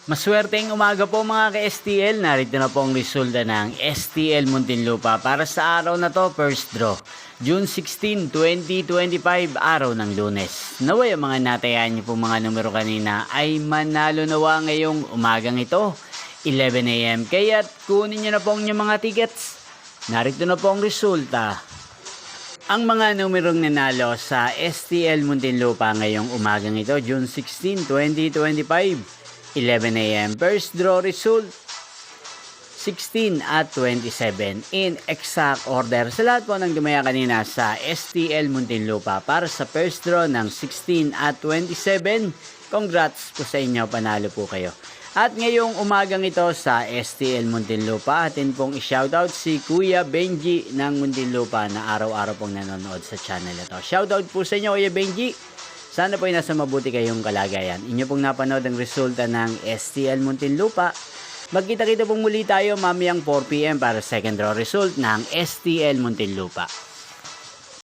Maswerteng umaga po mga ka-STL. Narito na po ang resulta ng STL Muntinlupa para sa araw na to, first draw. June 16, 2025, araw ng Lunes. Naway ang mga natayan niyo po mga numero kanina ay manalo nawa ngayong umagang ito, 11 AM. Kaya't kunin niyo na po ang inyong mga tickets. Narito na po ang resulta. Ang mga numerong nanalo sa STL Muntinlupa ngayong umagang ito, June 16, 2025. 11 AM. First draw result 16 at 27 in exact order. Sa lahat po ng dumaya kanina sa STL Muntinlupa para sa first draw ng 16 at 27, congrats po sa inyo, panalo po kayo. At ngayong umagang ito sa STL Muntinlupa, atin pong i-shoutout si Kuya Benji ng Muntinlupa na araw-araw pong nanonood sa channel ito. Shoutout po sa inyo, Kuya Benji. Sana po ay nasa mabuti kayong kalagayan. Inyo pong napanood ang resulta ng STL Muntinlupa. Magkita-kita pong muli tayo mamayang 4 PM para second draw result ng STL Muntinlupa.